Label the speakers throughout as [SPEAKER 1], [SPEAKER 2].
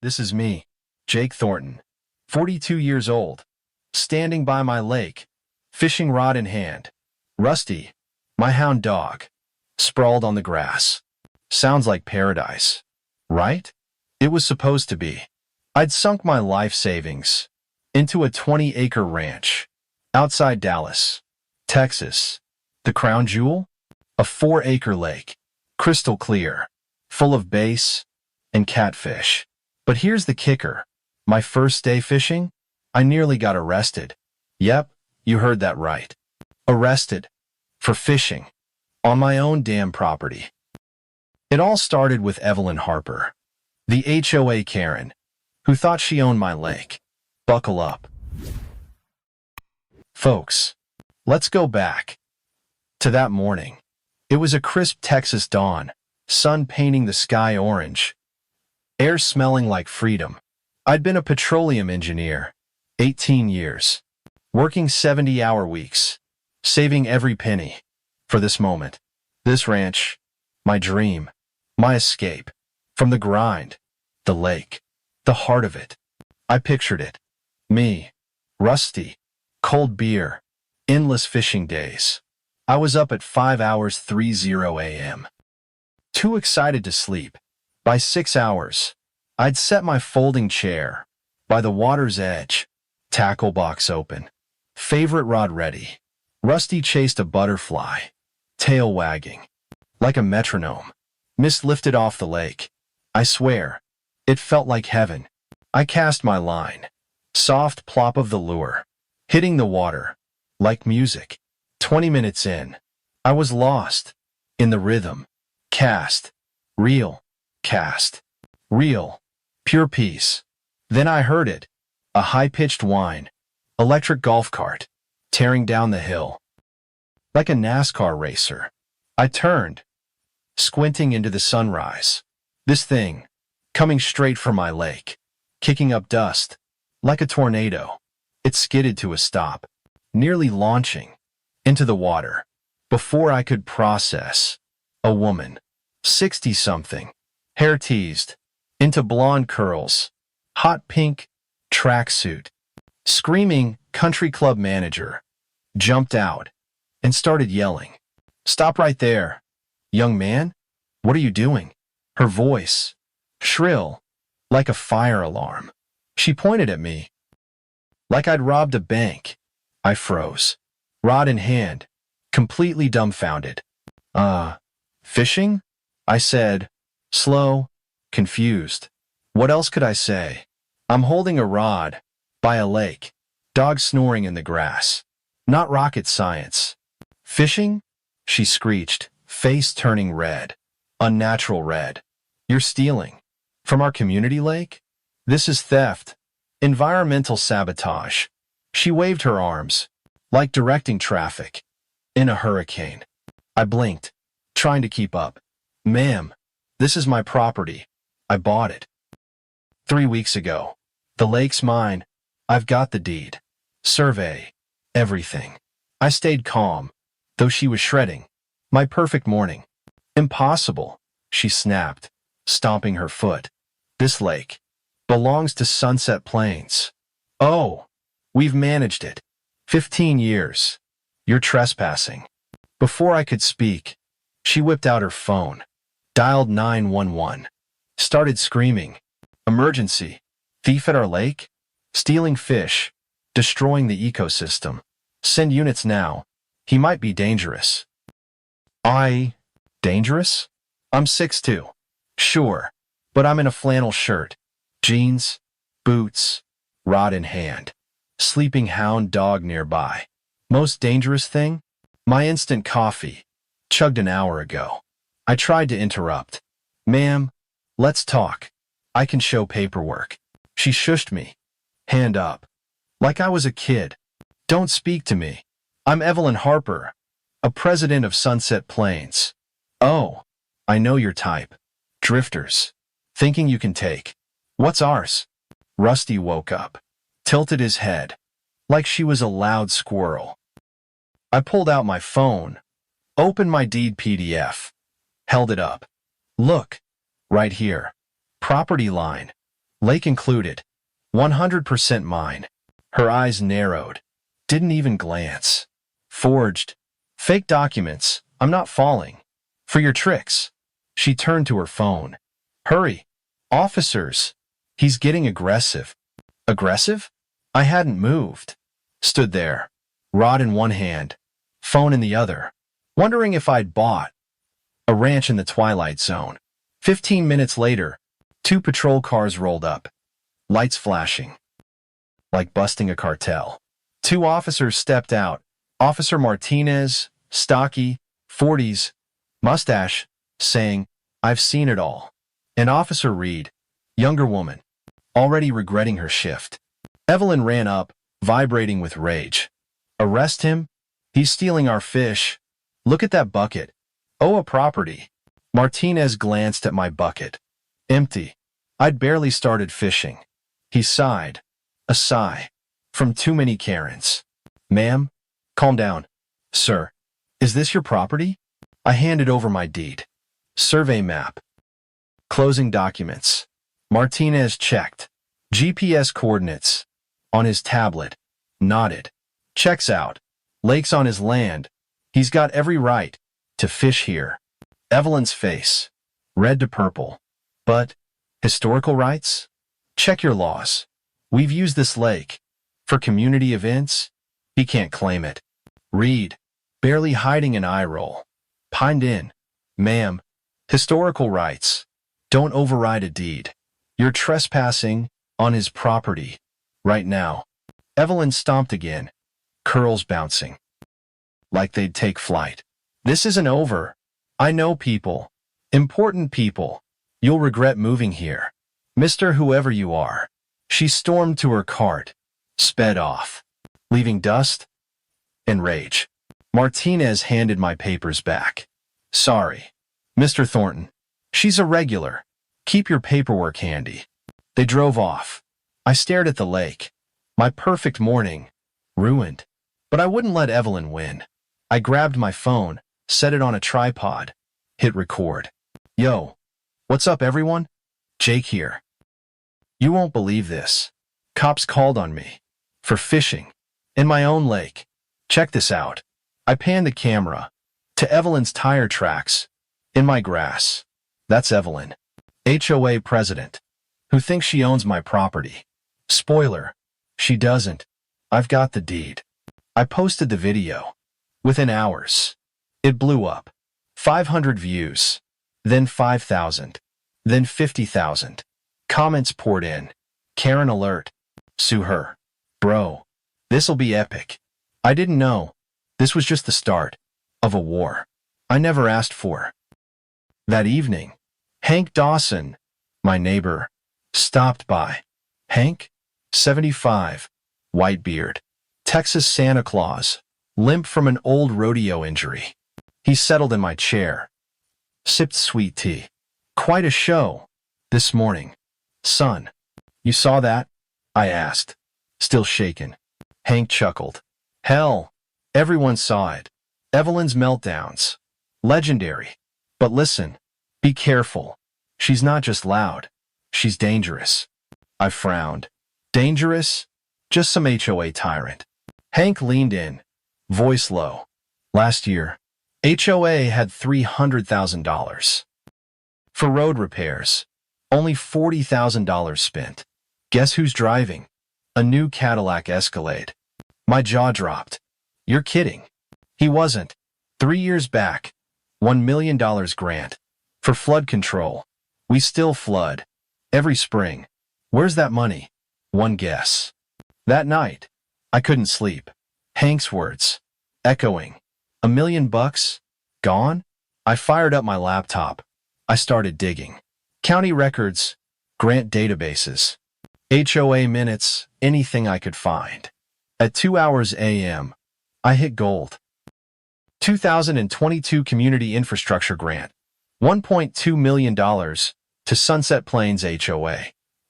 [SPEAKER 1] This is me, Jake Thornton, 42 years old, standing by my lake, fishing rod in hand. Rusty, my hound dog, sprawled on the grass. Sounds like paradise, right? It was supposed to be. I'd sunk my life savings into a 20-acre ranch outside Dallas, Texas. The crown jewel? A 4-acre lake, crystal clear, full of bass and catfish. But here's the kicker. My first day fishing, I nearly got arrested. Yep, you heard that right. Arrested for fishing on my own damn property. It all started with Evelyn Harper, the HOA Karen, who thought she owned my lake. Buckle up. Folks, let's go back to that morning. It was a crisp Texas dawn, sun painting the sky orange, air smelling like freedom. I'd been a petroleum engineer, 18 years, working 70-hour weeks, saving every penny for this moment. This ranch, my dream, my escape from the grind, the lake, the heart of it. I pictured it. Me, Rusty, cold beer, endless fishing days. I was up at 5 hours 30 a.m. Too excited to sleep. By 6 hours, I'd set my folding chair by the water's edge, tackle box open, favorite rod ready. Rusty chased a butterfly, tail wagging, like a metronome. Mist lifted off the lake. I swear, it felt like heaven. I cast my line. Soft plop of the lure, hitting the water, like music. 20 minutes in, I was lost in the rhythm. Cast, reel, cast, reel, pure peace. Then I heard it, a high-pitched whine, electric golf cart, tearing down the hill. Like a NASCAR racer, I turned, squinting into the sunrise. This thing, coming straight for my lake, kicking up dust, like a tornado. It skidded to a stop, nearly launching into the water. Before I could process, a woman, 60-something, hair teased into blonde curls, hot pink tracksuit, screaming country club manager, jumped out and started yelling, "Stop right there, young man. What are you doing?" Her voice, shrill, like a fire alarm. She pointed at me, like I'd robbed a bank. I froze, rod in hand, completely dumbfounded. Fishing?" I said, slow, confused. What else could I say? I'm holding a rod by a lake, dog snoring in the grass. Not rocket science. "Fishing?" she screeched, face turning red, unnatural red. "You're stealing from our community lake? This is theft, environmental sabotage." She waved her arms, like directing traffic in a hurricane. I blinked, trying to keep up. "Ma'am, this is my property. I bought it 3 weeks ago. The lake's mine. I've got the deed, survey, everything." I stayed calm, though she was shredding. My perfect morning. "Impossible," she snapped, stomping her foot. "This lake belongs to Sunset Plains." "Oh, we've managed it 15 years. You're trespassing." Before I could speak, she whipped out her phone, dialed 911, started screaming, "Emergency! Thief at our lake? Stealing fish, destroying the ecosystem. Send units now. He might be dangerous." Dangerous? I'm 6'2". Sure, but I'm in a flannel shirt, jeans, boots, rod in hand, sleeping hound dog nearby. Most dangerous thing? My instant coffee, chugged an hour ago. I tried to interrupt. "Ma'am, let's talk. I can show paperwork." She shushed me, hand up, like I was a kid. "Don't speak to me. I'm Evelyn Harper, a president of Sunset Plains." "Oh, I know your type. Drifters, thinking you can take what's ours." Rusty woke up, tilted his head, like she was a loud squirrel. I pulled out my phone, opened my deed PDF, held it up. "Look, right here. Property line. Lake included. 100% mine. Her eyes narrowed. Didn't even glance. Forged. Fake documents. I'm not falling. For your tricks. She turned to her phone. Hurry. Officers. He's getting aggressive. Aggressive? I hadn't moved. Stood there. Rod in one hand. Phone in the other. Wondering if I'd bought a ranch in the Twilight Zone. 15 minutes later, 2 patrol cars rolled up. Lights flashing. Like busting a cartel. 2 officers stepped out. Officer Martinez, stocky, 40s, mustache, saying, I've seen it all. And Officer Reed, younger woman, already regretting her shift. Evelyn ran up, vibrating with rage. Arrest him? He's stealing our fish. Look at that bucket. HOA property. Martinez glanced at my bucket. Empty. I'd barely started fishing. He sighed. A sigh. From too many Karens. Ma'am? Calm down. Sir, is this your property? I handed over my deed. Survey map. Closing documents. Martinez checked. GPS coordinates. On his tablet. Nodded. Checks out. Lake's on his land. He's got every right to fish here. Evelyn's face. Red to purple. But, historical rights? Check your laws. We've used this lake. For community events? He can't claim it. Reed, barely hiding an eye roll. Pined in. Ma'am, historical rights. Don't override a deed. You're trespassing on his property. Right now. Evelyn stomped again. Curls bouncing. Like they'd take flight. This isn't over. I know people. Important people. You'll regret moving here. Mr. Whoever you are. She stormed to her cart. Sped off. Leaving dust and rage. Martinez handed my papers back. Sorry. Mr. Thornton. She's a regular. Keep your paperwork handy. They drove off. I stared at the lake. My perfect morning. Ruined. But I wouldn't let Evelyn win. I grabbed my phone, set it on a tripod, hit record. Yo. What's up, everyone? Jake here. You won't believe this. Cops called on me. For fishing. In my own lake. Check this out. I panned the camera. To Evelyn's tire tracks. In my grass. That's Evelyn. HOA president. Who thinks she owns my property. Spoiler. She doesn't. I've got the deed. I posted the video. Within hours. It blew up. 500 views. Then 5,000. Then 50,000. Comments poured in. Karen alert. Sue her. Bro. This'll be epic. I didn't know. This was just the start. Of a war. I never asked for. That evening. Hank Dawson, my neighbor, stopped by. Hank? 75. White beard. Texas Santa Claus. Limp from an old rodeo injury. He settled in my chair. Sipped sweet tea. Quite a show. This morning. Son. You saw that? I asked. Still shaken. Hank chuckled. Hell. Everyone saw it. Evelyn's meltdowns. Legendary. But listen. Be careful. She's not just loud. She's dangerous. I frowned. Dangerous? Just some HOA tyrant. Hank leaned in. Voice low. Last year, HOA had $300,000. For road repairs. Only $40,000 spent. Guess who's driving? A new Cadillac Escalade. My jaw dropped. You're kidding. He wasn't. 3 years back. $1 million grant. For flood control. We still flood. Every spring. Where's that money? One guess. That night. I couldn't sleep. Hank's words. Echoing. $1 million? Gone? I fired up my laptop. I started digging. County records. Grant databases. HOA minutes. Anything I could find. At 2 hours a.m. I hit gold. 2022 Community Infrastructure Grant. $1.2 million to Sunset Plains HOA.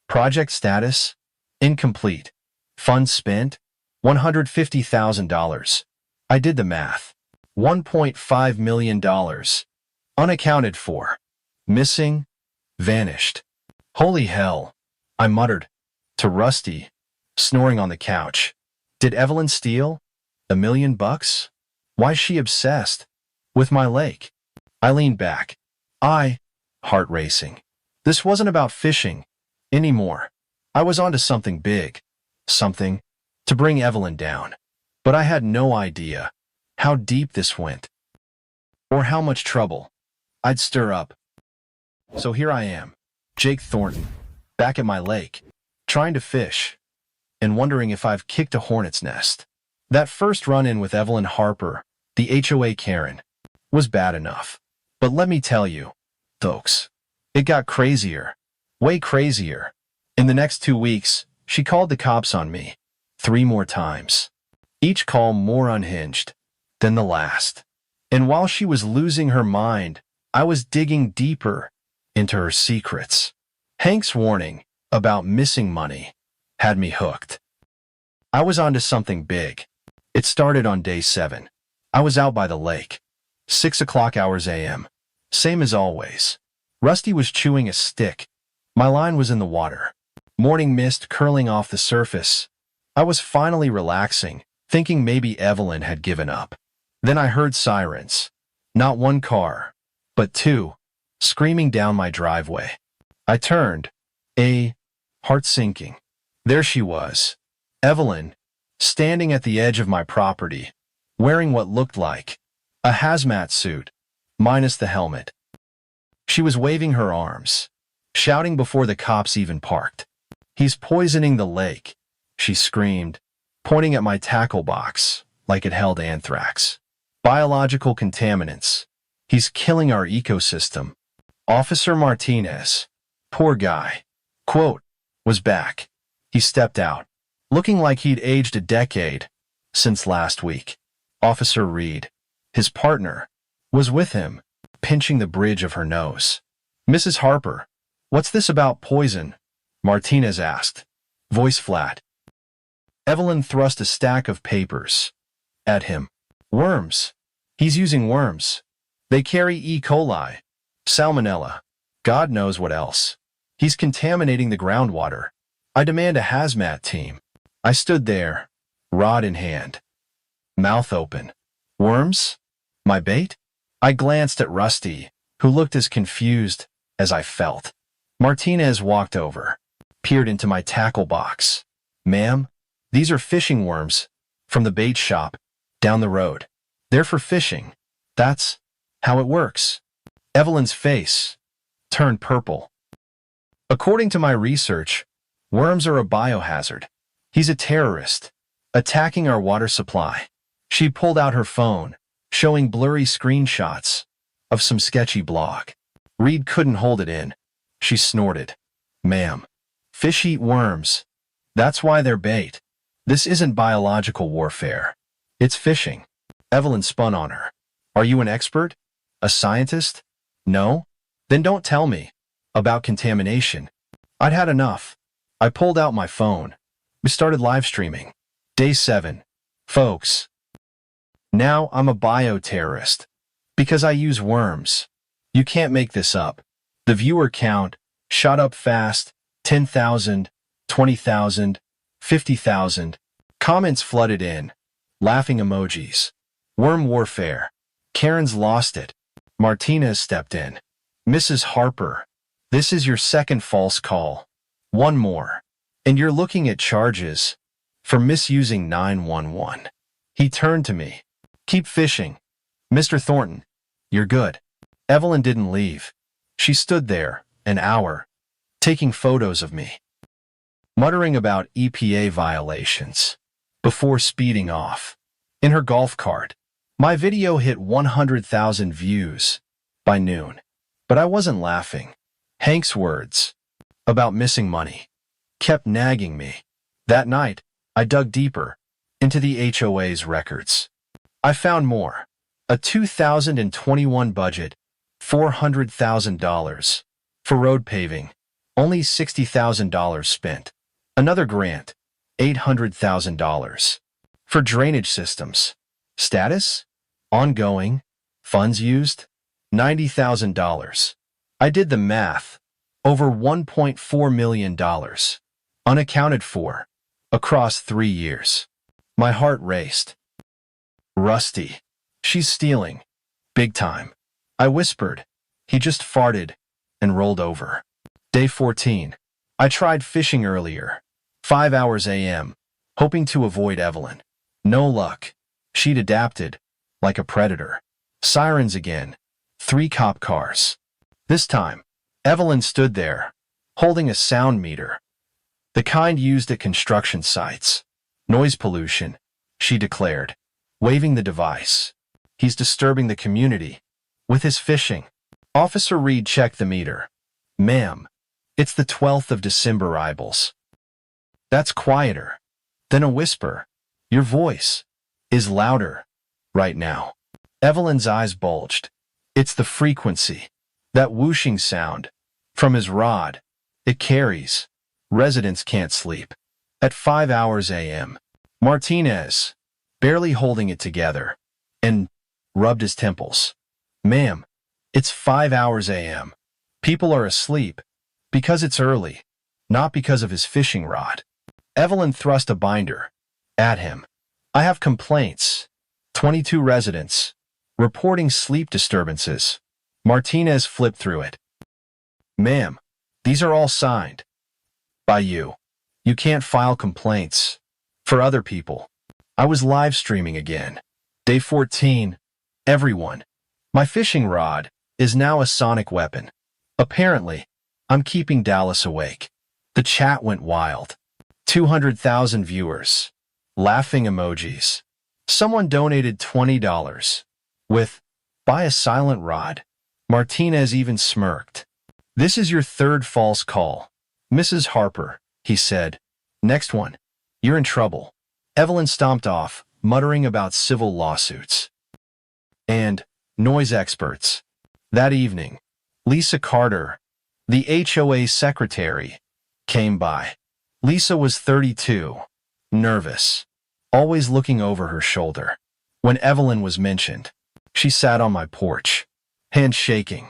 [SPEAKER 1] Project status? Incomplete. Funds spent? $150,000. I did the math. $1.5 million. Unaccounted for. Missing. Vanished. Holy hell. I muttered to Rusty, snoring on the couch. Did Evelyn steal? $1 million? Why's she obsessed with my lake? I leaned back. Heart racing. This wasn't about fishing anymore. I was onto something big, something to bring Evelyn down. But I had no idea how deep this went or how much trouble I'd stir up. So here I am, Jake Thornton, back at my lake, trying to fish and wondering if I've kicked a hornet's nest. That first run-in with Evelyn Harper, the HOA Karen, was bad enough. But let me tell you, folks, it got crazier, way crazier. In the next 2 weeks, she called the cops on me 3 more times, each call more unhinged than the last. And while she was losing her mind, I was digging deeper into her secrets. Hank's warning about missing money had me hooked. I was onto something big. It started on day 7. I was out by the lake, 6 o'clock hours a.m. Same as always. Rusty was chewing a stick. My line was in the water. Morning mist curling off the surface. I was finally relaxing, thinking maybe Evelyn had given up. Then I heard sirens. Not 1 car, but 2, screaming down my driveway. I turned, heart sinking. There she was, Evelyn, standing at the edge of my property, wearing what looked like a hazmat suit, minus the helmet. She was waving her arms, shouting before the cops even parked. "He's poisoning the lake," she screamed, pointing at my tackle box like it held anthrax. "Biological contaminants. He's killing our ecosystem." Officer Martinez, poor guy, quote, was back. He stepped out, looking like he'd aged a decade since last week. Officer Reed, his partner, was with him, pinching the bridge of her nose. "Mrs. Harper, what's this about poison?" Martinez asked, voice flat. Evelyn thrust a stack of papers at him. "Worms. He's using worms. They carry E. coli, salmonella, God knows what else. He's contaminating the groundwater. I demand a hazmat team." I stood there, rod in hand, mouth open. Worms? My bait? I glanced at Rusty, who looked as confused as I felt. Martinez walked over, peered into my tackle box. "Ma'am, these are fishing worms from the bait shop down the road. They're for fishing. That's how it works." Evelyn's face turned purple. "According to my research, worms are a biohazard. He's a terrorist, attacking our water supply." She pulled out her phone, showing blurry screenshots of some sketchy blog. Reed couldn't hold it in. She snorted. "Ma'am, fish eat worms. That's why they're bait. This isn't biological warfare. It's fishing." Evelyn spun on her. "Are you an expert? A scientist? No? Then don't tell me about contamination." I'd had enough. I pulled out my phone. We started live streaming. Day 7. Folks. Now I'm a bioterrorist because I use worms. You can't make this up. The viewer count shot up fast. 10,000, 20,000, 50,000. Comments flooded in. Laughing emojis. Worm warfare. Karen's lost it. Martinez stepped in. "Mrs. Harper, this is your second false call. 1 more. And you're looking at charges for misusing 911. He turned to me. "Keep fishing. Mr. Thornton, you're good." Evelyn didn't leave. She stood there, an hour, taking photos of me, muttering about EPA violations, before speeding off in her golf cart. My video hit 100,000 views by noon, but I wasn't laughing. Hank's words about missing money kept nagging me. That night, I dug deeper into the HOA's records. I found more. A 2021 budget, $400,000 for road paving, only $60,000 spent. Another grant, $800,000 for drainage systems. Status? Ongoing. Funds used? $90,000. I did the math. Over $1.4 million. Unaccounted for. Across 3 years. My heart raced. Rusty. She's stealing. Big time. I whispered. He just farted and rolled over. Day 14. I tried fishing earlier. 5 hours a.m., hoping to avoid Evelyn. No luck. She'd adapted, like a predator. Sirens again. 3 cop cars. This time, Evelyn stood there, holding a sound meter. The kind used at construction sites. Noise pollution, she declared, waving the device. He's disturbing the community. With his fishing. Officer Reed checked the meter. Ma'am, it's the 12th of December Ibles. That's quieter. Then a whisper. Your voice is louder right now. Evelyn's eyes bulged. It's the frequency. That whooshing sound. From his rod. It carries. Residents can't sleep. At 5 hours a.m. Martinez, barely holding it together, and rubbed his temples. Ma'am, it's 5 hours a.m. People are asleep. Because it's early. Not because of his fishing rod. Evelyn thrust a binder at him. I have complaints. 22 residents. Reporting sleep disturbances. Martinez flipped through it. Ma'am, these are all signed. By you. You can't file complaints. For other people. I was live streaming again. Day 14. Everyone. My fishing rod is now a sonic weapon. Apparently, I'm keeping Dallas awake. The chat went wild. 200,000 viewers. Laughing emojis. Someone donated $20. With, buy a silent rod. Martinez even smirked. This is your 3rd false call. Mrs. Harper, he said. Next one. You're in trouble. Evelyn stomped off, muttering about civil lawsuits. And noise experts. That evening, Lisa Carter, the HOA secretary, came by. Lisa was 32, nervous, always looking over her shoulder. When Evelyn was mentioned, she sat on my porch, hands shaking.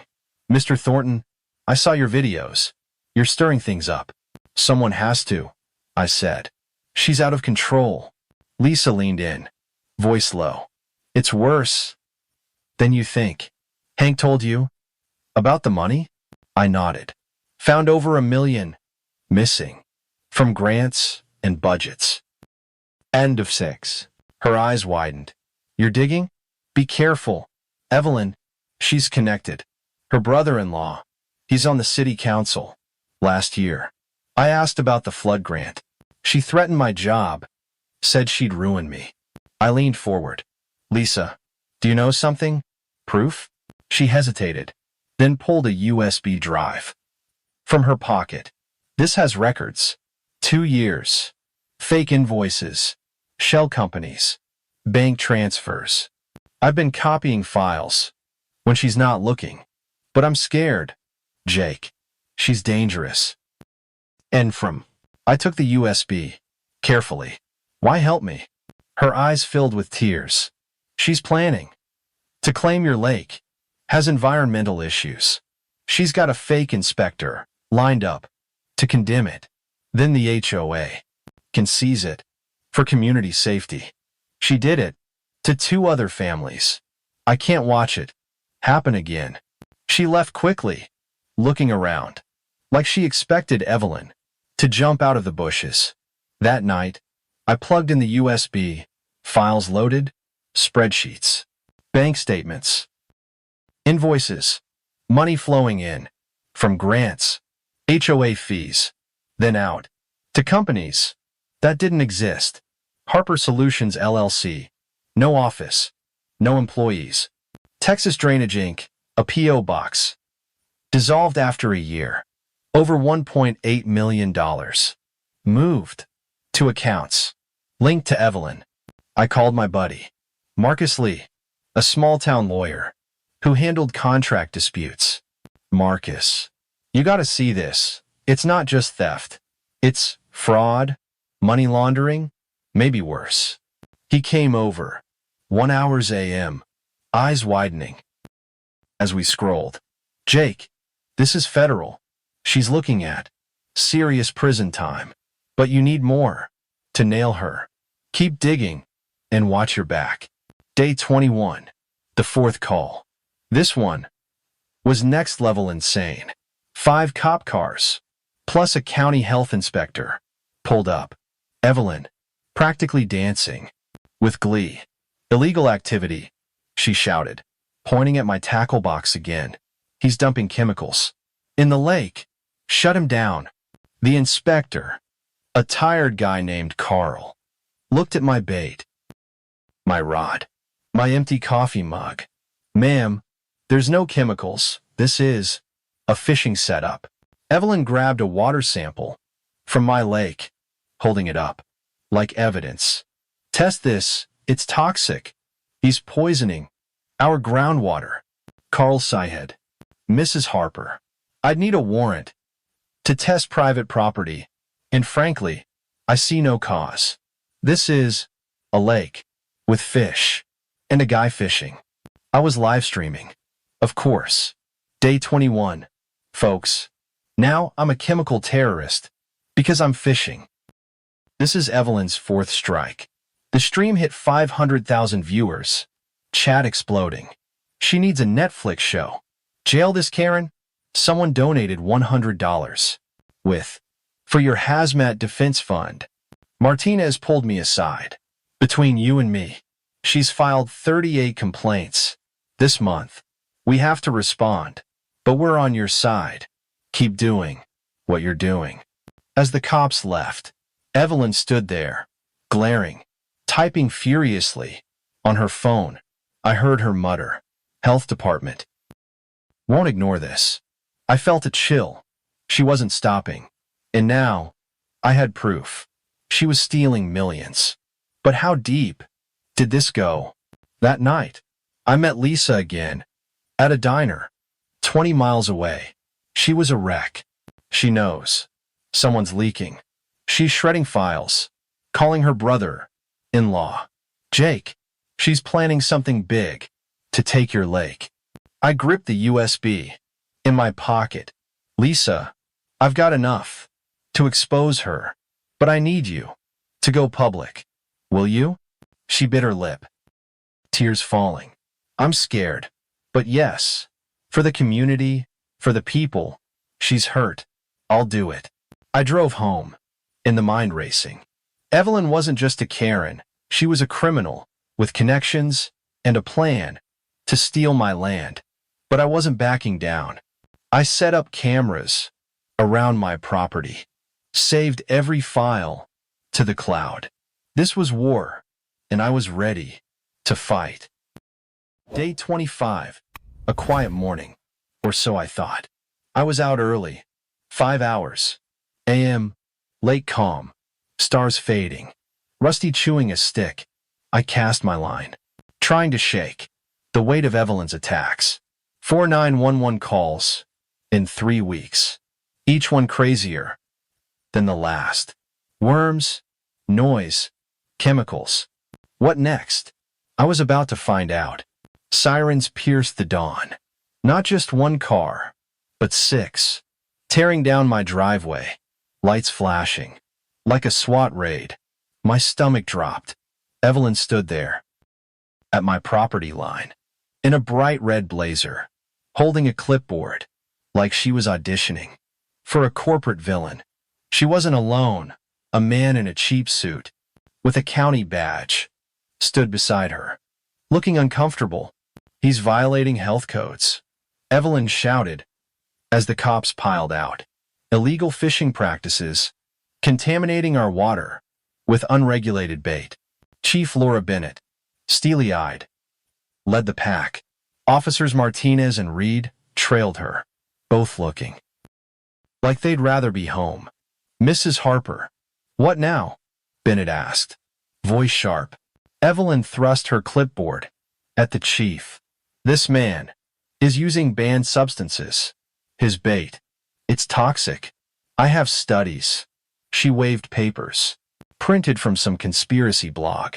[SPEAKER 1] Mr. Thornton, I saw your videos. You're stirring things up. Someone has to, I said. She's out of control. Lisa leaned in, voice low. It's worse than you think. Hank told you? About the money? I nodded. Found over $1 million. Missing. From grants and budgets. End of 6. Her eyes widened. You're digging? Be careful. Evelyn, she's connected. Her brother-in-law. He's on the city council. Last year. I asked about the flood grant. She threatened my job. Said she'd ruin me. I leaned forward. Lisa, do you know something? Proof? She hesitated, then pulled a USB drive from her pocket. This has records. 2 years. Fake invoices. Shell companies. Bank transfers. I've been copying files when she's not looking. But I'm scared. Jake. She's dangerous. And from. I took the USB. Carefully. Why help me? Her eyes filled with tears. She's planning to claim your lake. Has environmental issues. She's got a fake inspector lined up to condemn it. Then the HOA can seize it for community safety. She did it to 2 other families. I can't watch it happen again. She left quickly, looking around, like she expected Evelyn to jump out of the bushes. That night, I plugged in the USB, files loaded, spreadsheets, bank statements, invoices, money flowing in, from grants, HOA fees, then out, to companies that didn't exist. Harper Solutions LLC, no office, no employees. Texas Drainage Inc., a P.O. box. Dissolved after a year. Over $1.8 million. Moved. To accounts. Linked to Evelyn. I called my buddy, Marcus Lee, a small-town lawyer, who handled contract disputes. Marcus, you gotta see this. It's not just theft. It's fraud, money laundering, maybe worse. He came over. 1 hours a.m., eyes widening. As we scrolled, Jake, this is federal. She's looking at serious prison time. But you need more to nail her. Keep digging and watch your back. Day 21. The fourth call. This one was next level insane. 5 cop cars, plus a county health inspector, pulled up. Evelyn, practically dancing with glee. Illegal activity, she shouted, pointing at my tackle box again. He's dumping chemicals in the lake. Shut him down. The inspector, a tired guy named Carl, looked at my bait, my rod, my empty coffee mug. Ma'am, there's no chemicals. This is a fishing setup. Evelyn grabbed a water sample from my lake, holding it up like evidence. Test this. It's toxic. He's poisoning our groundwater. Carl sighed. Mrs. Harper, I'd need a warrant to test private property, and frankly, I see no cause. This is a lake with fish and a guy fishing. I was live streaming, of course. Day 21. Folks, now I'm a chemical terrorist because I'm fishing. This is Evelyn's 4th strike. The stream hit 500,000 viewers. Chat exploding. She needs a Netflix show. Jail this Karen? Someone donated $100 with, for your hazmat defense fund. Martinez pulled me aside. Between you and me, she's filed 38 complaints this month. We have to respond, but we're on your side. Keep doing what you're doing. As the cops left, Evelyn stood there, glaring, typing furiously on her phone. I heard her mutter, "Health Department won't ignore this." I felt a chill. She wasn't stopping. And now, I had proof. She was stealing millions. But how deep did this go? That night, I met Lisa again, at a diner, 20 miles away. She was a wreck. She knows someone's leaking. She's shredding files, calling her brother-in-law, Jake. She's planning something big to take your lake. I gripped the USB in my pocket. Lisa, I've got enough to expose her, but I need you to go public. Will you? She bit her lip, tears falling. I'm scared, but yes, for the community, for the people. She's hurt. I'll do it. I drove home, in the mind racing. Evelyn wasn't just a Karen. She was a criminal with connections and a plan to steal my land. But I wasn't backing down. I set up cameras around my property, saved every file to the cloud. This was war, and I was ready to fight. Day 25. A quiet morning, or so I thought. I was out early, 5 hours. AM, lake calm, stars fading. Rusty chewing a stick. I cast my line, trying to shake the weight of Evelyn's attacks. 4911 calls in 3 weeks, each one crazier than the last. Worms, noise, chemicals. What next? I was about to find out. Sirens pierced the dawn. Not just one car, but 6, tearing down my driveway, lights flashing. Like a SWAT raid, my stomach dropped. Evelyn stood there, at my property line, in a bright red blazer, holding a clipboard, like she was auditioning for a corporate villain. She wasn't alone. A man in a cheap suit, with a county badge, stood beside her, looking uncomfortable. He's violating health codes, Evelyn shouted as the cops piled out. Illegal fishing practices, contaminating our water with unregulated bait. Chief Laura Bennett, steely-eyed, led the pack. Officers Martinez and Reed trailed her, both looking like they'd rather be home. Mrs. Harper, what now? Bennett asked, voice sharp. Evelyn thrust her clipboard at the chief. This man is using banned substances. His bait. It's toxic. I have studies. She waved papers, printed from some conspiracy blog.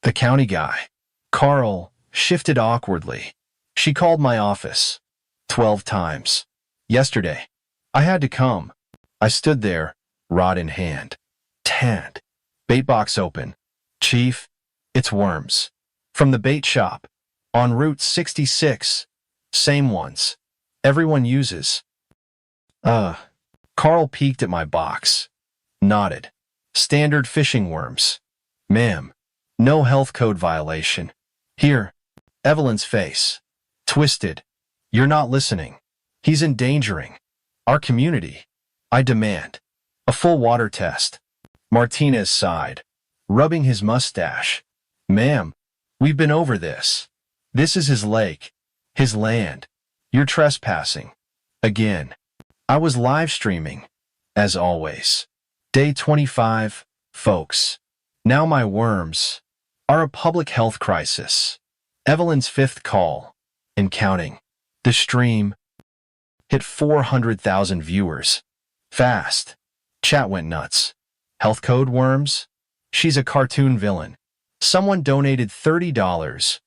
[SPEAKER 1] The county guy, Carl, shifted awkwardly. She called my office 12 times. Yesterday, I had to come. I stood there, rod in hand. Tent. Bait box open. Chief, it's worms. From the bait shop. On Route 66. Same ones. Everyone uses. Carl peeked at my box. Nodded. Standard fishing worms. Ma'am. No health code violation. Here. Evelyn's face. Twisted. You're not listening. He's endangering our community. I demand a full water test. Martinez sighed, rubbing his mustache. Ma'am, we've been over this. This is his lake, his land. You're trespassing. Again. I was live streaming, as always. Day 25, folks. Now my worms are a public health crisis. Evelyn's fifth call, and counting. The stream hit 400,000 viewers. Fast. Chat went nuts. Health code worms? She's a cartoon villain. Someone donated $30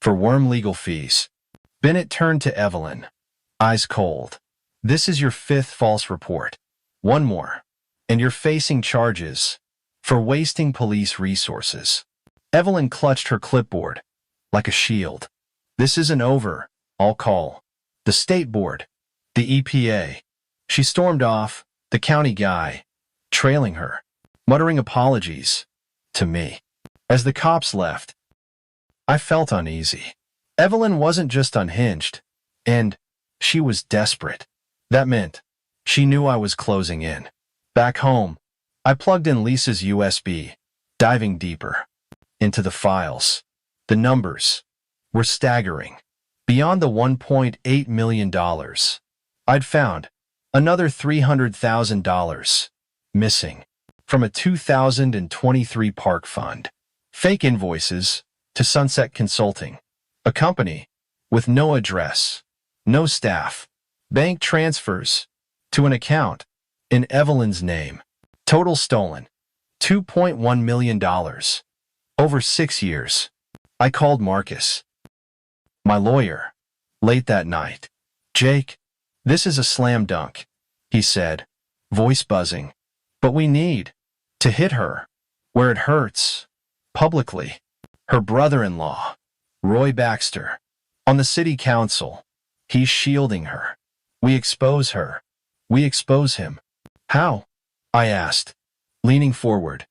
[SPEAKER 1] for worm legal fees. Bennett turned to Evelyn, eyes cold. This is your fifth false report. One more, and you're facing charges for wasting police resources. Evelyn clutched her clipboard like a shield. This isn't over. I'll call the state board, the EPA. She stormed off, the county guy trailing her, muttering apologies to me. As the cops left, I felt uneasy. Evelyn wasn't just unhinged, and she was desperate. That meant she knew I was closing in. Back home, I plugged in Lisa's USB, diving deeper into the files. The numbers were staggering. Beyond the $1.8 million, I'd found another $300,000 missing from a 2023 park fund. Fake invoices to Sunset Consulting, a company with no address, no staff, bank transfers to an account in Evelyn's name. Total stolen, $2.1 million. Over 6 years. I called Marcus, my lawyer, late that night. Jake, this is a slam dunk, he said, voice buzzing. But we need to hit her where it hurts, publicly. Her brother-in-law, Roy Baxter, on the city council. He's shielding her. We expose her. We expose him. How? I asked, leaning forward.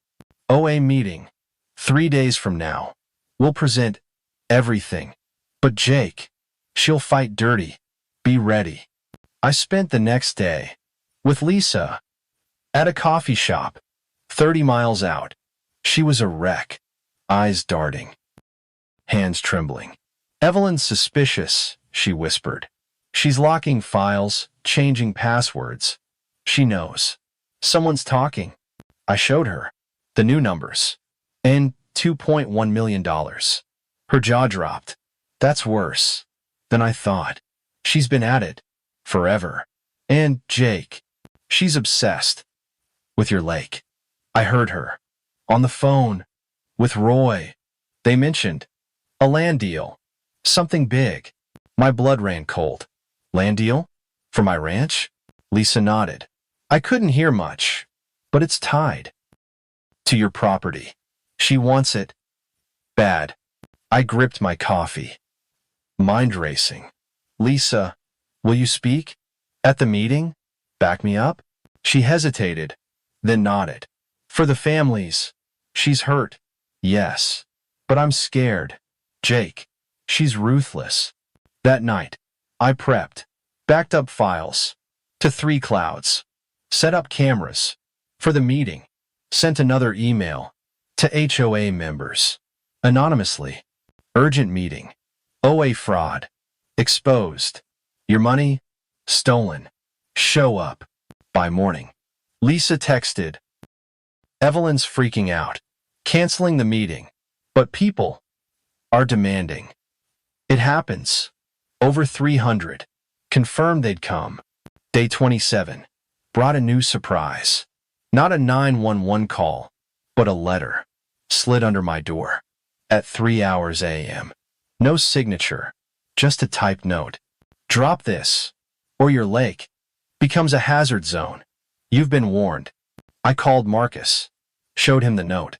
[SPEAKER 1] OA meeting, 3 days from now. We'll present everything. But Jake, she'll fight dirty. Be ready. I spent the next day with Lisa at a coffee shop 30 miles out. She was a wreck, eyes darting, hands trembling. Evelyn's suspicious, she whispered. She's locking files, changing passwords. She knows. Someone's talking. I showed her the new numbers and $2.1 million. Her jaw dropped. That's worse than I thought. She's been at it forever. And Jake, she's obsessed with your lake. I heard her on the phone with Roy. They mentioned a land deal, something big. My blood ran cold. Land deal? For my ranch? Lisa nodded. I couldn't hear much, but it's tied to your property. She wants it bad. I gripped my coffee, mind racing. Lisa, will you speak at the meeting? Back me up? She hesitated, then nodded. For the families. She's hurt. Yes. But I'm scared. Jake. She's ruthless. That night, I prepped, backed up files to 3 clouds, set up cameras for the meeting, sent another email to HOA members, anonymously. Urgent meeting. OA fraud. Exposed. Your money? Stolen. Show up. By morning. Lisa texted. Evelyn's freaking out. Canceling the meeting. But people are demanding. It happens. Over 300. Confirmed they'd come. Day 27. Brought a new surprise. Not a 911 call, but a letter. Slid under my door. At 3 hours a.m. No signature. Just a typed note. Drop this, or your lake becomes a hazard zone. You've been warned. I called Marcus, showed him the note.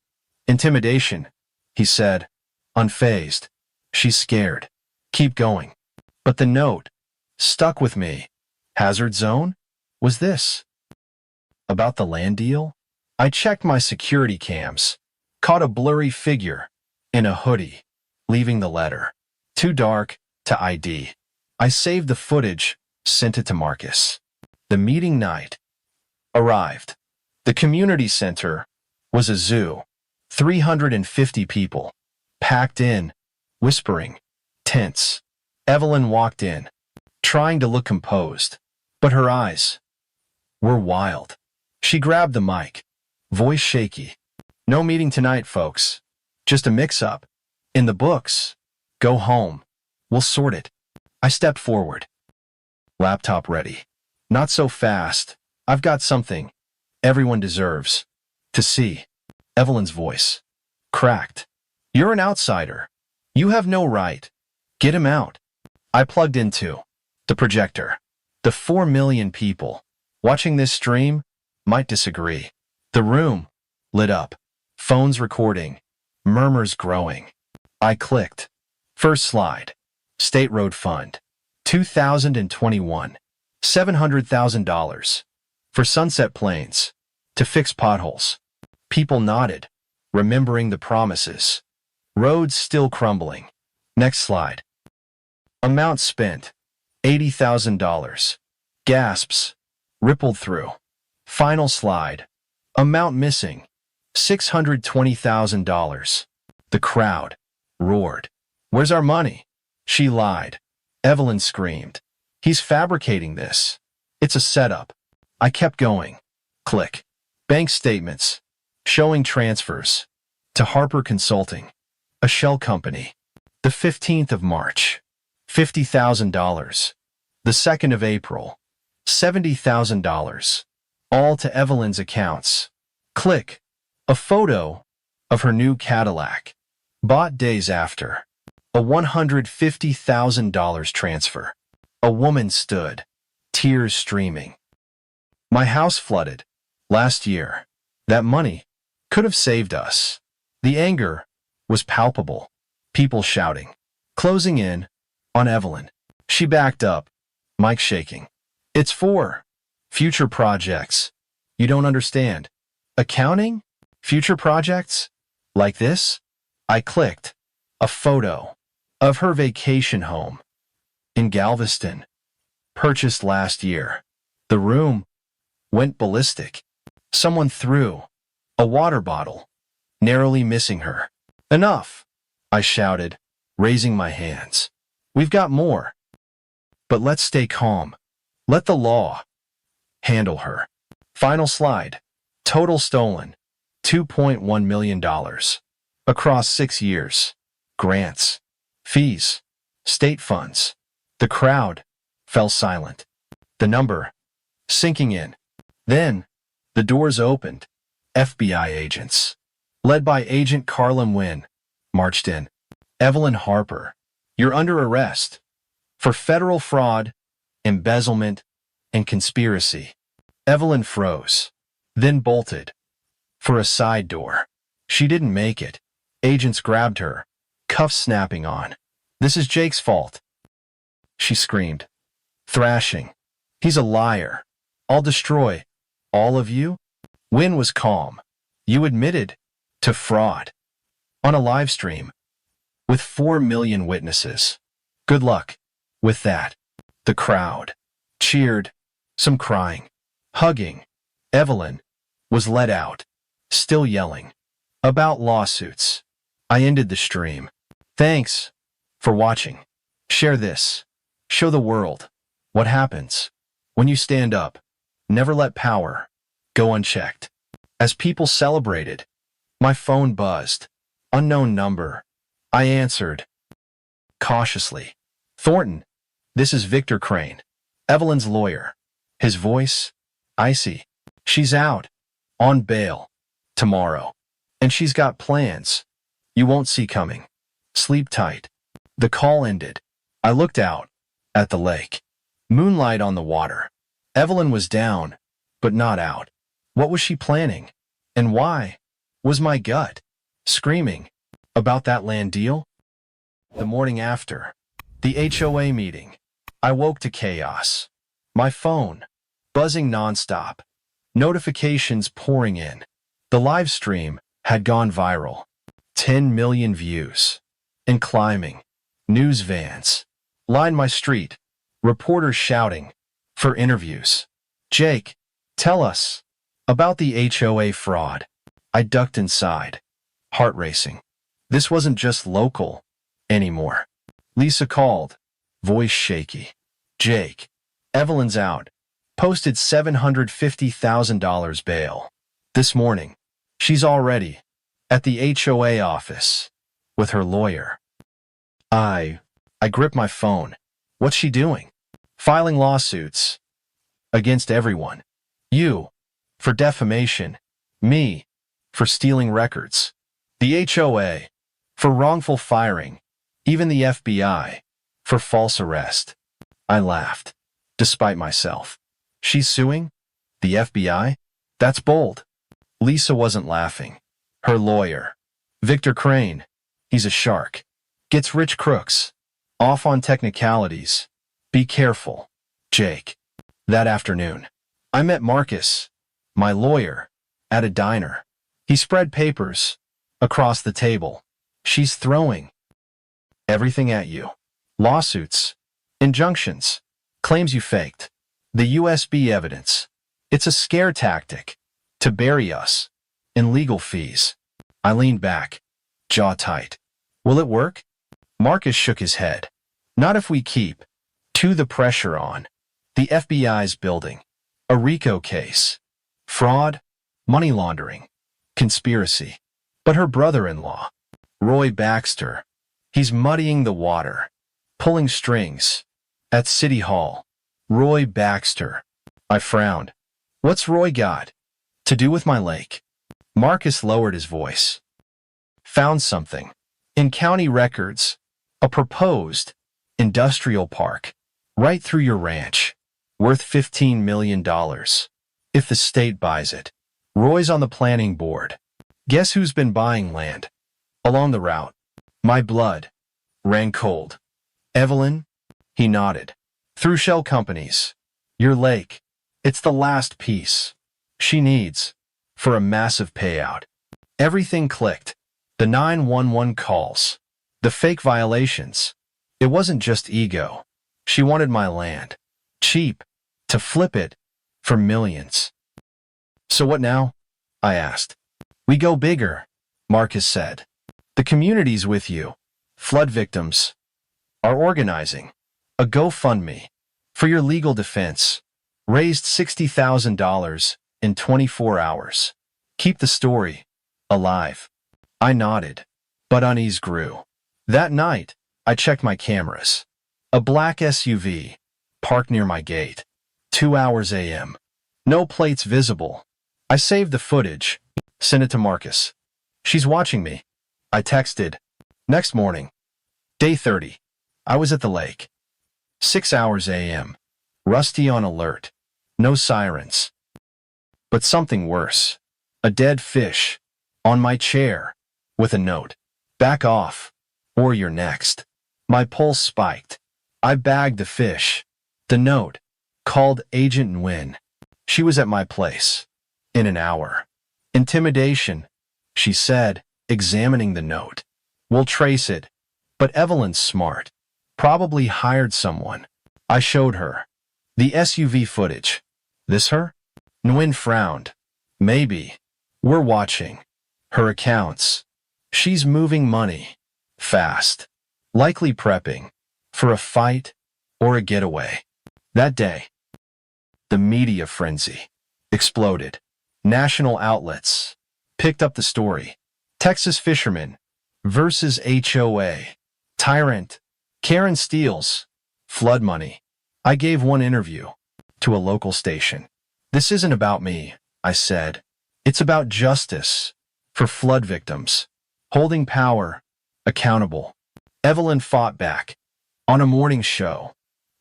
[SPEAKER 1] Intimidation, he said, unfazed. She's scared. Keep going. But the note stuck with me. Hazard zone? Was this about the land deal? I checked my security cams, caught a blurry figure in a hoodie, leaving the letter. Too dark to ID. I saved the footage, sent it to Marcus. The meeting night arrived. The community center was a zoo. 350 people, packed in, whispering, tense. Evelyn walked in, trying to look composed, but her eyes were wild. She grabbed the mic, voice shaky. No meeting tonight, folks. Just a mix-up. In the books. Go home. We'll sort it. I stepped forward. Laptop ready. Not so fast. I've got something everyone deserves to see. Evelyn's voice cracked. You're an outsider. You have no right. Get him out. I plugged into the projector. The 4 million people watching this stream might disagree. The room lit up. Phones recording. Murmurs growing. I clicked. First slide. State Road Fund. 2021. $700,000 for Sunset Plains to fix potholes. People nodded, remembering the promises. Roads still crumbling. Next slide. Amount spent. $80,000. Gasps rippled through. Final slide. Amount missing. $620,000. The crowd roared. Where's our money? She lied. Evelyn screamed. He's fabricating this. It's a setup. I kept going. Click. Bank statements. Showing transfers to Harper Consulting, a shell company. The 15th of March, $50,000. The 2nd of April, $70,000. All to Evelyn's accounts. Click. A photo of her new Cadillac, bought days after. A $150,000 transfer. A woman stood, tears streaming. My house flooded last year. That money could have saved us. The anger was palpable. People shouting, closing in on Evelyn. She backed up, mic shaking. It's for future projects. You don't understand. Accounting? Future projects? Like this? I clicked. A photo of her vacation home in Galveston, purchased last year. The room went ballistic. Someone threw a water bottle, narrowly missing her. Enough, I shouted, raising my hands. We've got more. But let's stay calm. Let the law handle her. Final slide. Total stolen. $2.1 million. Across 6 years. Grants. Fees. State funds. The crowd fell silent. The number sinking in. Then, the doors opened. FBI agents, led by Agent Carlin Wynn, marched in. Evelyn Harper, you're under arrest for federal fraud, embezzlement, and conspiracy. Evelyn froze, then bolted for a side door. She didn't make it. Agents grabbed her, cuffs snapping on. This is Jake's fault, she screamed, thrashing. He's a liar. I'll destroy all of you. Wynn was calm. You admitted to fraud on a live stream with 4 million witnesses. Good luck with that. The crowd cheered, some crying, hugging. Evelyn was let out, still yelling about lawsuits. I ended the stream. Thanks for watching. Share this. Show the world what happens when you stand up. Never let power go unchecked. As people celebrated, my phone buzzed. Unknown number. I answered cautiously. Thornton, this is Victor Crane, Evelyn's lawyer. His voice icy. She's out on bail tomorrow, and she's got plans you won't see coming. Sleep tight. The call ended. I looked out at the lake. Moonlight on the water. Evelyn was down, but not out. What was she planning? And why? Was my gut screaming about that land deal? The morning after the HOA meeting, I woke to chaos. My phone buzzing nonstop, notifications pouring in. The live stream had gone viral. 10 million views. And climbing. News vans lined my street. Reporters shouting for interviews. Jake, tell us about the HOA fraud. I ducked inside, heart racing. This wasn't just local anymore. Lisa called, voice shaky. Jake, Evelyn's out. Posted $750,000 bail. This morning, she's already at the HOA office with her lawyer. I grip my phone. What's she doing? Filing lawsuits against everyone. You for defamation, me for stealing records, the HOA for wrongful firing, even the FBI for false arrest. I laughed, despite myself. She's suing? The FBI? That's bold. Lisa wasn't laughing. Her lawyer, Victor Crane, he's a shark. Gets rich crooks. Off on technicalities. Be careful, Jake. That afternoon, I met Marcus, my lawyer, at a diner. He spread papers across the table. She's throwing everything at you. Lawsuits, injunctions, claims you faked, the USB evidence. It's a scare tactic to bury us in legal fees. I leaned back, jaw tight. Will it work? Marcus shook his head. Not if we keep the pressure on. The FBI's building a RICO case. Fraud, money laundering, conspiracy. But her brother-in-law, Roy Baxter, he's muddying the water, pulling strings. At City Hall, Roy Baxter. I frowned. What's Roy got to do with my lake? Marcus lowered his voice. Found something. In county records, a proposed industrial park right through your ranch, worth $15 million. If the state buys it. Roy's on the planning board. Guess who's been buying land along the route? My blood ran cold. Evelyn? He nodded. Through shell companies. Your lake. It's the last piece she needs for a massive payout. Everything clicked. The 911 calls. The fake violations. It wasn't just ego. She wanted my land. Cheap. To flip it for millions. So what now? I asked. We go bigger, Marcus said. The community's with you. Flood victims are organizing a GoFundMe for your legal defense. Raised $60,000 in 24 hours. Keep the story alive. I nodded, but unease grew. That night, I checked my cameras. A black SUV parked near my gate. 2 hours a.m. No plates visible. I saved the footage, sent it to Marcus. She's watching me. I texted. Next morning, day 30. I was at the lake. 6 hours a.m. Rusty on alert. No sirens. But something worse. A dead fish on my chair with a note. Back off, or you're next. My pulse spiked. I bagged the fish. The note. Called Agent Nguyen. She was at my place. In an hour. Intimidation, she said, examining the note. We'll trace it. But Evelyn's smart. Probably hired someone. I showed her. The SUV footage. This her? Nguyen frowned. Maybe. We're watching. Her accounts. She's moving money. Fast. Likely prepping. For a fight or a getaway. That day, the media frenzy exploded. National outlets picked up the story. Texas fishermen versus HOA. Tyrant. Karen steals. Flood money. I gave one interview to a local station. This isn't about me, I said. It's about justice for flood victims. Holding power accountable. Evelyn fought back on a morning show,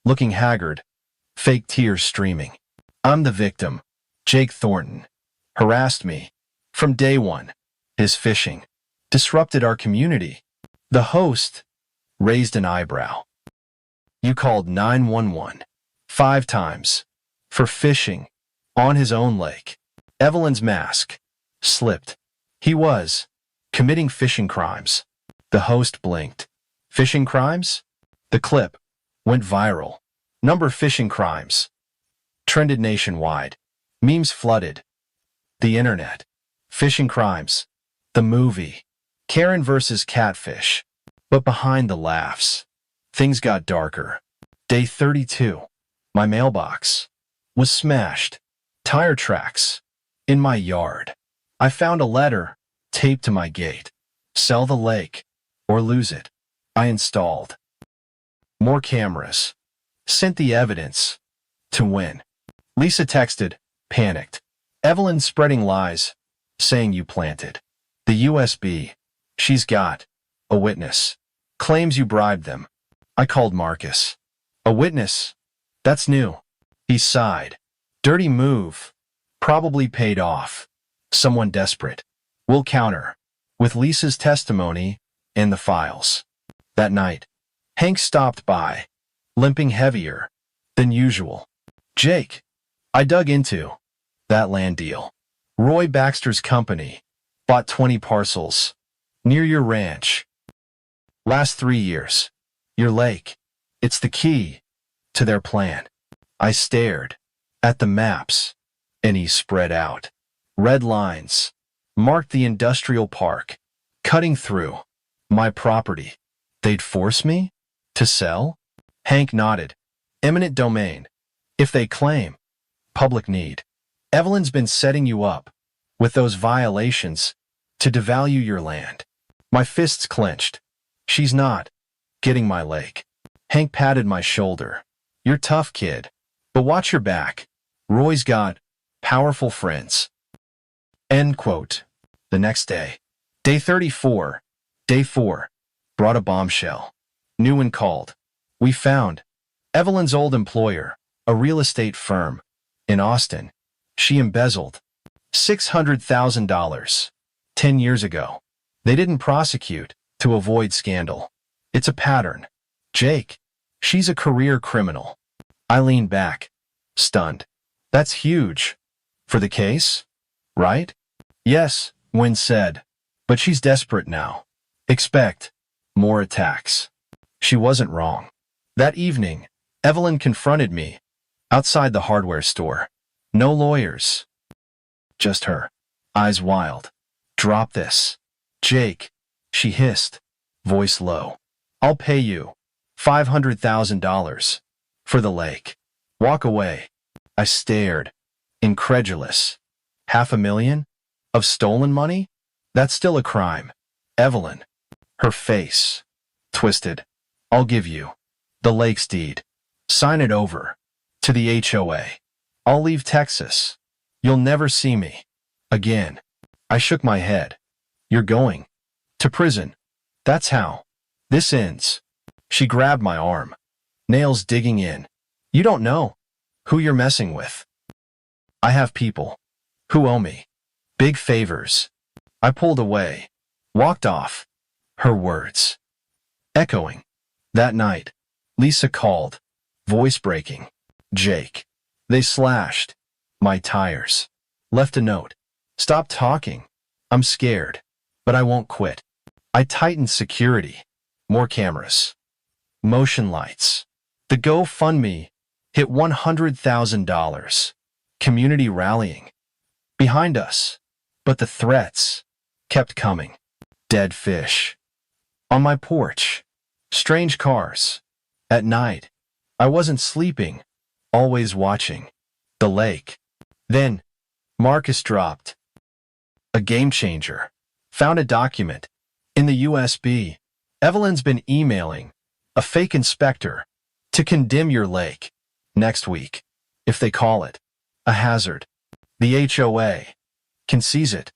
[SPEAKER 1] looking haggard, fake tears streaming. I'm the victim. Jake Thornton harassed me from day one. His fishing disrupted our community. The host raised an eyebrow. You called 911 5 times for fishing on his own lake. Evelyn's mask slipped. He was committing fishing crimes. The host blinked. Fishing crimes? The clip went viral. Number fishing crimes trended nationwide. Memes flooded the internet. Fishing crimes. The movie. Karen versus Catfish. But behind the laughs, things got darker. Day 32. My mailbox was smashed. Tire tracks in my yard. I found a letter taped to my gate. Sell the lake or lose it. I installed more cameras. Sent the evidence to win. Lisa texted, panicked. Evelyn spreading lies, saying you planted the USB. She's got a witness. Claims you bribed them. I called Marcus. A witness? That's new. He sighed. Dirty move. Probably paid off. Someone desperate. We'll counter with Lisa's testimony and the files. That night, Hank stopped by, limping heavier than usual. Jake, I dug into that land deal. Roy Baxter's company bought 20 parcels near your ranch. Last 3 years. Your lake. It's the key to their plan. I stared at the maps, and he spread out. Red lines marked the industrial park, cutting through my property. They'd force me to sell? Hank nodded. Eminent domain. If they claim public need. Evelyn's been setting you up with those violations to devalue your land. My fists clenched. She's not getting my lake. Hank patted my shoulder. You're tough, kid. But watch your back. Roy's got powerful friends. End quote. The next day. Day 34. Day 4. Brought a bombshell. Newen called. We found Evelyn's old employer, a real estate firm in Austin. She embezzled $600,000 10 years ago. They didn't prosecute to avoid scandal. It's a pattern. Jake, she's a career criminal. I leaned back, stunned. That's huge. For the case, right? Yes, Wynn said. But she's desperate now. Expect more attacks. She wasn't wrong. That evening, Evelyn confronted me outside the hardware store. No lawyers. Just her. Eyes wild. Drop this. Jake, she hissed, voice low. I'll pay you $500,000 for the lake. Walk away. I stared, incredulous. $500,000 of stolen money? That's still a crime. Evelyn, her face twisted. I'll give you the lake's deed. Sign it over to the HOA. I'll leave Texas. You'll never see me again. I shook my head. You're going to prison. That's how this ends. She grabbed my arm, nails digging in. You don't know who you're messing with. I have people who owe me big favors. I pulled away, walked off, her words echoing. That night, Lisa called, voice breaking. Jake. They slashed my tires. Left a note. Stop talking. I'm scared, but I won't quit. I tightened security. More cameras. Motion lights. The GoFundMe hit $100,000. Community rallying behind us. But the threats kept coming. Dead fish on my porch. Strange cars. At night, I wasn't sleeping, always watching the lake. Then, Marcus dropped a game changer. Found a document in the USB. Evelyn's been emailing a fake inspector to condemn your lake next week if they call it a hazard. The HOA can seize it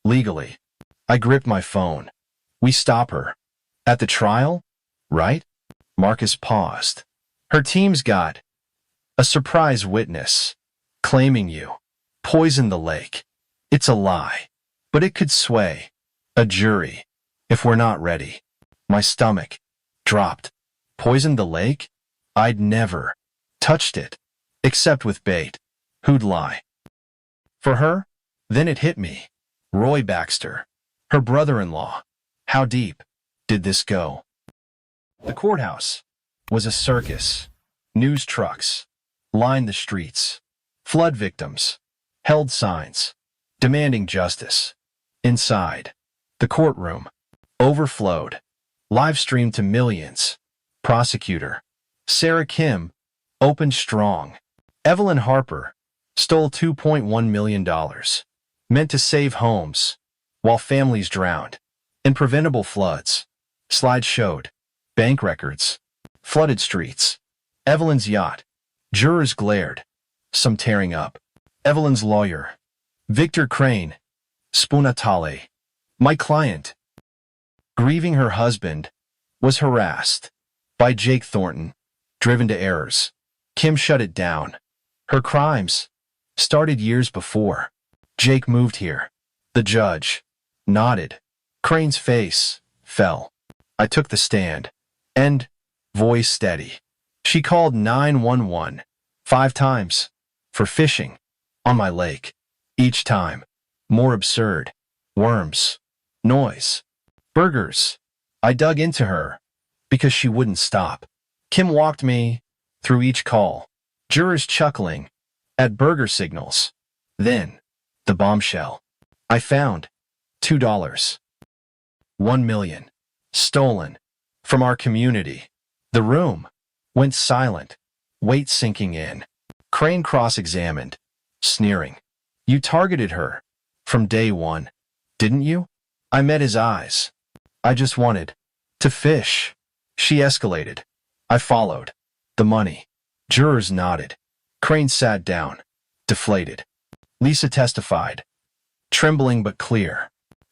[SPEAKER 1] legally. I gripped my phone. We stop her at the trial, right? Marcus paused. Her team's got a surprise witness. claiming you poisoned the lake. It's a lie, but it could sway a jury if we're not ready. My stomach dropped. Poisoned the lake? I'd never touched it, except with bait. Who'd lie? For her? Then it hit me. Roy Baxter, her brother-in-law. How deep did this go? The courthouse was a circus. News trucks lined the streets. Flood victims held signs demanding justice. Inside, the courtroom overflowed, live streamed to millions. Prosecutor Sarah Kim opened strong. Evelyn Harper stole $2.1 million, meant to save homes while families drowned in preventable floods. Slides showed bank records, flooded streets, Evelyn's yacht. Jurors glared, some tearing up. Evelyn's lawyer, Victor Crane, Spunatale, my client, grieving her husband, was harassed by Jake Thornton, driven to errors. Kim shut it down. Her crimes started years before Jake moved here. The judge nodded. Crane's face fell. I took the stand, and, voice steady, she called 911 5 times for fishing on my lake. Each time, more absurd. Worms, noise, burgers. I dug into her because she wouldn't stop. Kim walked me through each call, jurors chuckling at burger signals. Then, the bombshell. I found $2. 1 million. Stolen. From our community. The room went silent, weight sinking in. Crane cross-examined, sneering. You targeted her from day one, didn't you? I met his eyes. I just wanted to fish. She escalated. I followed. The money. Jurors nodded. Crane sat down, deflated. Lisa testified, trembling but clear.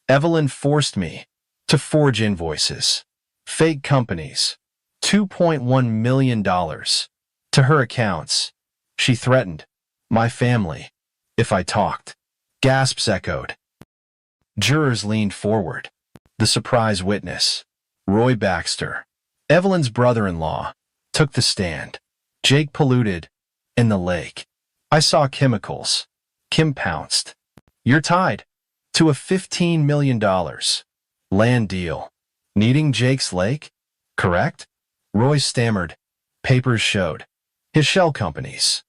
[SPEAKER 1] Evelyn forced me to forge invoices. Fake companies. $2.1 million to her accounts. She threatened my family if I talked. Gasps echoed. Jurors leaned forward. The surprise witness, Roy Baxter, Evelyn's brother-in-law, took the stand. Jake polluted in the lake. I saw chemicals. Kim pounced. You're tied to a $15 million land deal. Needing Jake's lake? Correct? Roy stammered. Papers showed his shell companies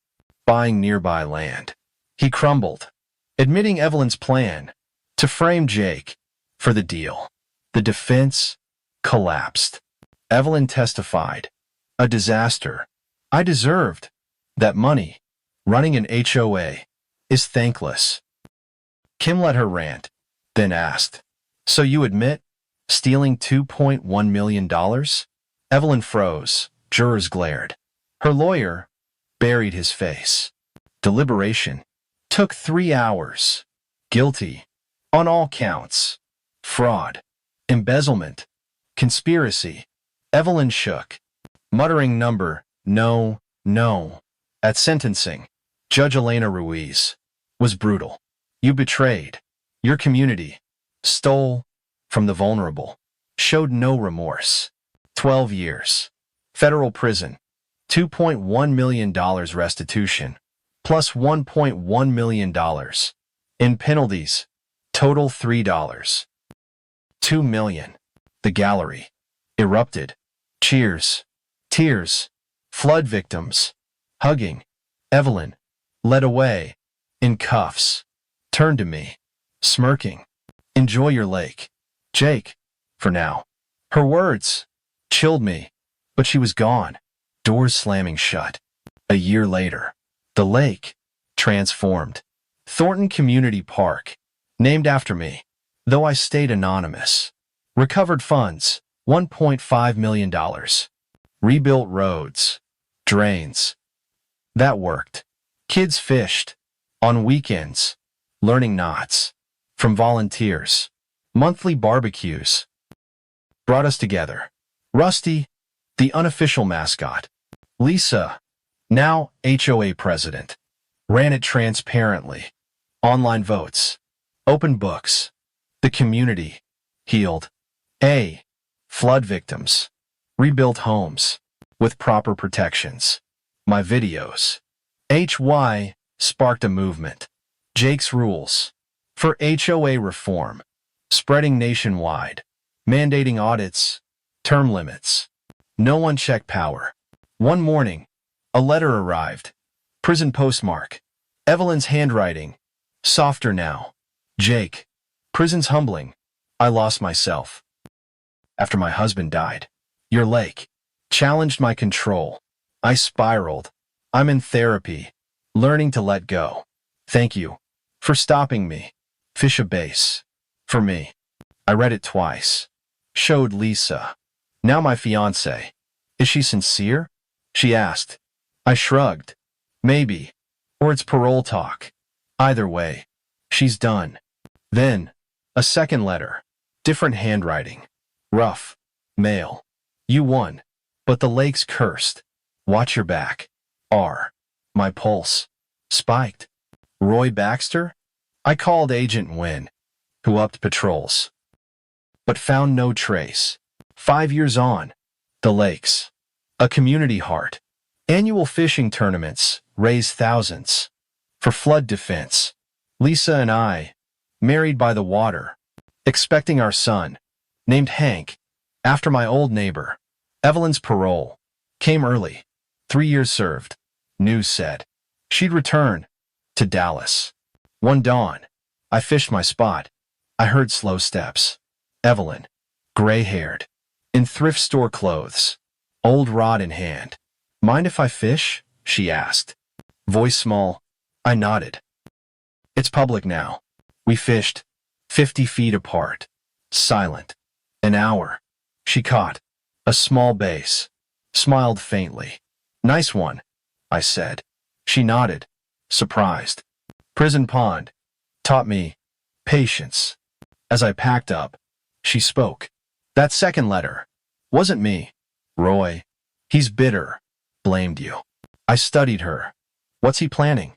[SPEAKER 1] buying nearby land. He crumbled, admitting Evelyn's plan to frame Jake for the deal. The defense collapsed. Evelyn testified. A disaster. I deserved that money. Running an HOA is thankless. Kim let her rant, then asked, so you admit stealing $2.1 million? Evelyn froze. Jurors glared. Her lawyer buried his face. Deliberation took 3 hours. Guilty on all counts. Fraud, embezzlement, conspiracy. Evelyn shook, muttering no. At sentencing, Judge Elena Ruiz was brutal. You betrayed your community, stole from the vulnerable, showed no remorse. 12 years. Federal prison. $2.1 million restitution, plus $1.1 million in penalties. Total $3. $2 million. The gallery erupted. Cheers. Tears. Flood victims. Hugging. Evelyn, led away, in cuffs, turned to me, smirking. Enjoy your lake, Jake, for now. Her words chilled me, but she was gone, doors slamming shut. A year later, the lake transformed. Thornton Community Park, named after me, though I stayed anonymous. Recovered funds, $1.5 million. Rebuilt roads, drains. That worked. Kids fished on weekends, learning knots from volunteers. Monthly barbecues brought us together. Rusty, the unofficial mascot. Lisa, now HOA president. Ran it transparently. Online votes. Open books. The community. Healed. A. Flood victims. Rebuilt homes. With proper protections. My videos. HY sparked a movement. Jake's rules. For HOA reform. Spreading nationwide. Mandating audits. Term limits. No unchecked power. One morning, a letter arrived. Prison postmark. Evelyn's handwriting. Softer now. Jake. Prison's humbling. I lost myself. After my husband died. Your lake. Challenged my control. I spiraled. I'm in therapy. Learning to let go. Thank you. For stopping me. Fish a base. For me. I read it twice. Showed Lisa. Now my fiancé. Is she sincere? She asked. I shrugged. Maybe. Or it's parole talk. Either way. She's done. Then, a second letter. Different handwriting. Rough. Mail. You won. But the lake's cursed. Watch your back. R. My pulse. Spiked. Roy Baxter? I called Agent Wynn, who upped patrols. But found no trace. 5 years on. The lakes. A community heart. Annual fishing tournaments raise thousands. For flood defense. Lisa and I, married by the water. Expecting our son, named Hank, after my old neighbor. Evelyn's parole. Came early. 3 years served. News said. She'd return. To Dallas. One dawn. I fished my spot. I heard slow steps. Evelyn. Gray-haired. In thrift store clothes. Old rod in hand. Mind if I fish? She asked. Voice small. I nodded. It's public now. We fished. 50 feet apart. Silent. An hour. She caught. A small bass. Smiled faintly. Nice one, I said. She nodded. Surprised. Prison pond. Taught me. Patience. As I packed up, she spoke. That second letter. Wasn't me. Roy. He's bitter. Blamed you. I studied her. What's he planning?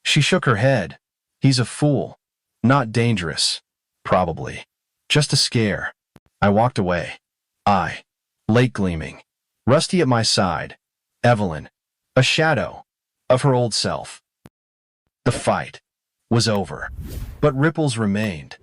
[SPEAKER 1] She shook her head. He's a fool. Not dangerous. Probably. Just a scare. I walked away. Lake gleaming. Rusty at my side. Evelyn. A shadow. Of her old self. The fight was over. But ripples remained.